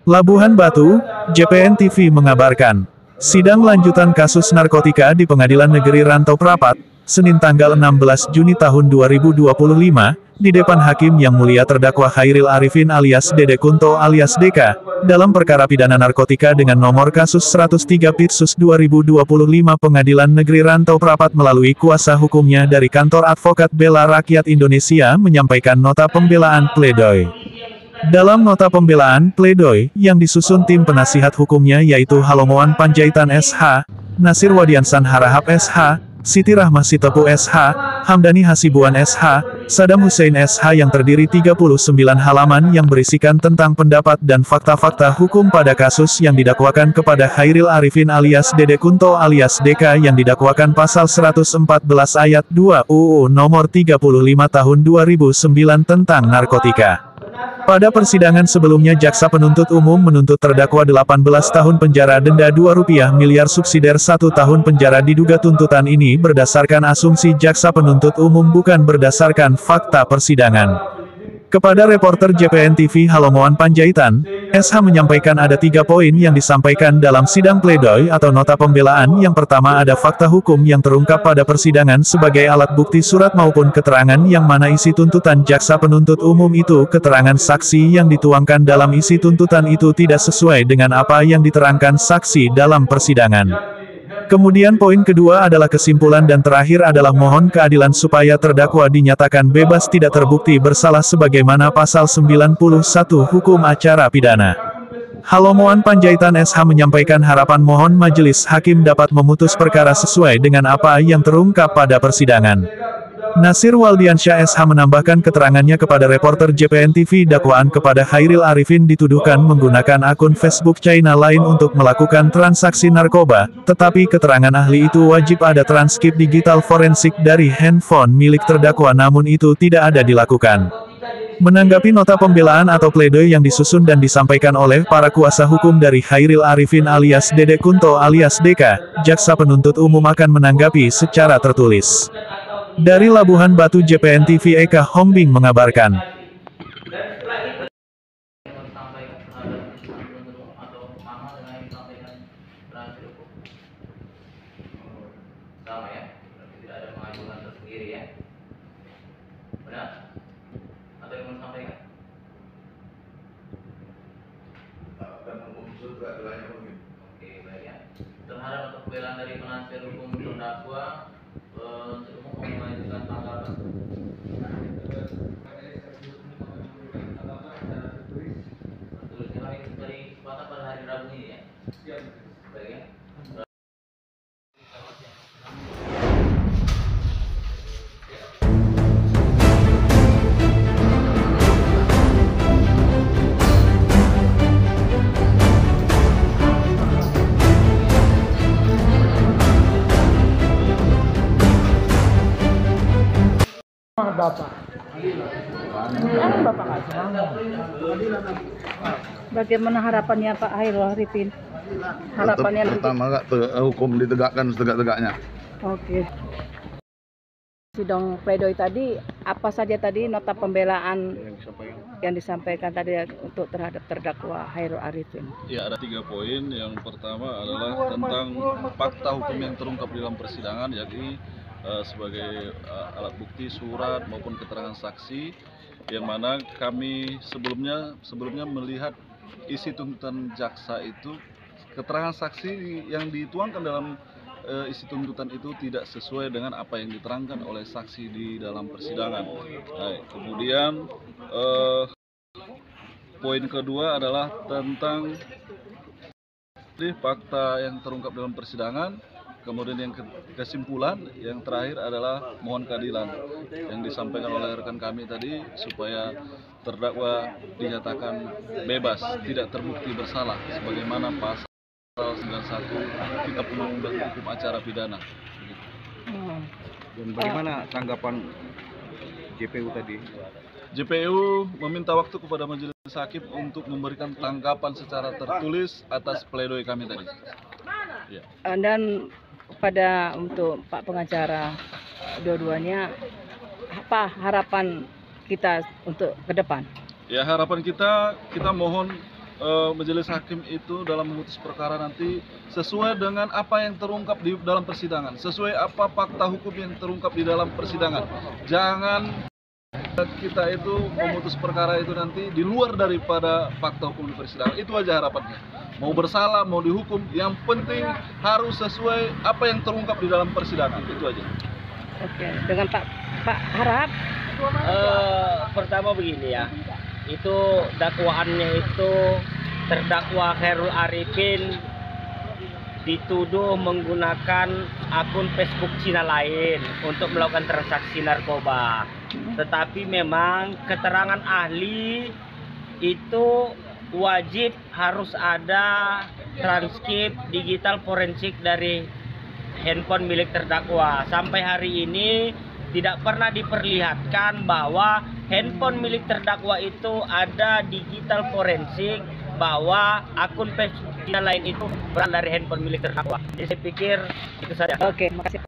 Labuhan Batu, JPN TV mengabarkan, sidang lanjutan kasus narkotika di Pengadilan Negeri Rantau Prapat, Senin tanggal 16 Juni tahun 2025, di depan Hakim Yang Mulia terdakwa Chairil Arifin alias Dede Kunto alias Deka, dalam perkara pidana narkotika dengan nomor kasus 103 Pitsus 2025 Pengadilan Negeri Rantau Prapat melalui kuasa hukumnya dari Kantor Advokat Bela Rakyat Indonesia menyampaikan nota pembelaan pledoi. Dalam nota pembelaan pledoi yang disusun tim penasihat hukumnya yaitu Halomoan Panjaitan SH, Nasir Wadiansan Harahap SH, Siti Rahmah Sitepu SH, Hamdani Hasibuan SH, Saddam Hussein SH yang terdiri 39 halaman yang berisikan tentang pendapat dan fakta-fakta hukum pada kasus yang didakwakan kepada Chairil Arifin alias Dede Kunto alias Deka yang didakwakan pasal 114 ayat 2 UU nomor 35 tahun 2009 tentang narkotika. Pada persidangan sebelumnya jaksa penuntut umum menuntut terdakwa 18 tahun penjara denda Rp2 miliar subsidiar 1 tahun penjara diduga tuntutan ini berdasarkan asumsi jaksa penuntut umum bukan berdasarkan fakta persidangan. Kepada reporter JPN TV Halomoan Panjaitan, SH menyampaikan ada 3 poin yang disampaikan dalam sidang pledoi atau nota pembelaan. Yang pertama ada fakta hukum yang terungkap pada persidangan sebagai alat bukti surat maupun keterangan yang mana isi tuntutan jaksa penuntut umum itu keterangan saksi yang dituangkan dalam isi tuntutan itu tidak sesuai dengan apa yang diterangkan saksi dalam persidangan. Kemudian poin kedua adalah kesimpulan dan terakhir adalah mohon keadilan supaya terdakwa dinyatakan bebas tidak terbukti bersalah sebagaimana pasal 91 Hukum Acara Pidana. Halomoan Panjaitan SH menyampaikan harapan mohon majelis hakim dapat memutus perkara sesuai dengan apa yang terungkap pada persidangan. Nasir Waldiansyah SH menambahkan keterangannya kepada reporter JPN TV dakwaan kepada Chairil Arifin dituduhkan menggunakan akun Facebook China lain untuk melakukan transaksi narkoba, tetapi keterangan ahli itu wajib ada transkrip digital forensik dari handphone milik terdakwa namun itu tidak ada dilakukan. Menanggapi nota pembelaan atau pledoi yang disusun dan disampaikan oleh para kuasa hukum dari Chairil Arifin alias Dede Kunto alias Deka, jaksa penuntut umum akan menanggapi secara tertulis. Dari Labuhan Batu JPN TV Eka Hombing mengabarkan. Sama ya, berarti tidak ada pengajuan tersendiri ya. Benar? Atau yang mau sampaikan? Dan unsur keadilannya mungkin. Oke, baik ya. Terhadap untuk pembelaan dari penasihat hukum terdakwa, untuk mengajukan tanggapan. Tertulisnya kami dari kesempatan pada hari Rabu ini ya. Baik ya. Bapak. Bapak bagaimana harapannya Pak Chairil Arifin? Harapannya pertama hukum ditegakkan setegak-tegaknya. Oke. Sidang pledoi tadi apa saja tadi nota pembelaan yang disampaikan tadi untuk terhadap terdakwa Chairil Arifin? Ya, ada 3 poin. Yang pertama adalah tentang fakta hukum yang terungkap di dalam persidangan, yakni sebagai alat bukti surat maupun keterangan saksi, yang mana kami sebelumnya melihat isi tuntutan jaksa itu, keterangan saksi yang dituangkan dalam isi tuntutan itu tidak sesuai dengan apa yang diterangkan oleh saksi di dalam persidangan. Nah, kemudian poin kedua adalah tentang fakta yang terungkap dalam persidangan. Kemudian yang kesimpulan yang terakhir adalah mohon keadilan yang disampaikan oleh rekan kami tadi supaya terdakwa dinyatakan bebas tidak terbukti bersalah sebagaimana pasal 91 Kitab Undang-Undang Hukum Acara Pidana. Dan bagaimana tanggapan JPU tadi? JPU meminta waktu kepada majelis hakim untuk memberikan tanggapan secara tertulis atas pledoi kami tadi. Ya. Dan untuk Pak pengacara dua-duanya, apa harapan kita untuk ke depan? Ya, harapan kita mohon majelis hakim itu dalam memutus perkara nanti sesuai dengan apa yang terungkap di dalam persidangan, sesuai apa fakta hukum yang terungkap di dalam persidangan. Jangan kita itu memutus perkara itu nanti di luar daripada fakta hukum di persidangan. Itu aja harapannya. Mau bersalah, mau dihukum, yang penting harus sesuai apa yang terungkap di dalam persidangan. Itu aja. Oke, dengan Pak Harap. Pertama begini ya, itu dakwaannya itu terdakwa Khairul Arifin dituduh menggunakan akun Facebook Cina lain untuk melakukan transaksi narkoba. Tetapi memang keterangan ahli itu wajib harus ada transkrip digital forensik dari handphone milik terdakwa. Sampai hari ini tidak pernah diperlihatkan bahwa handphone milik terdakwa itu ada digital forensik bahwa akun Facebook lain itu berasal dari handphone milik terdakwa. Jadi saya pikir itu saja. Oke, makasih Pak.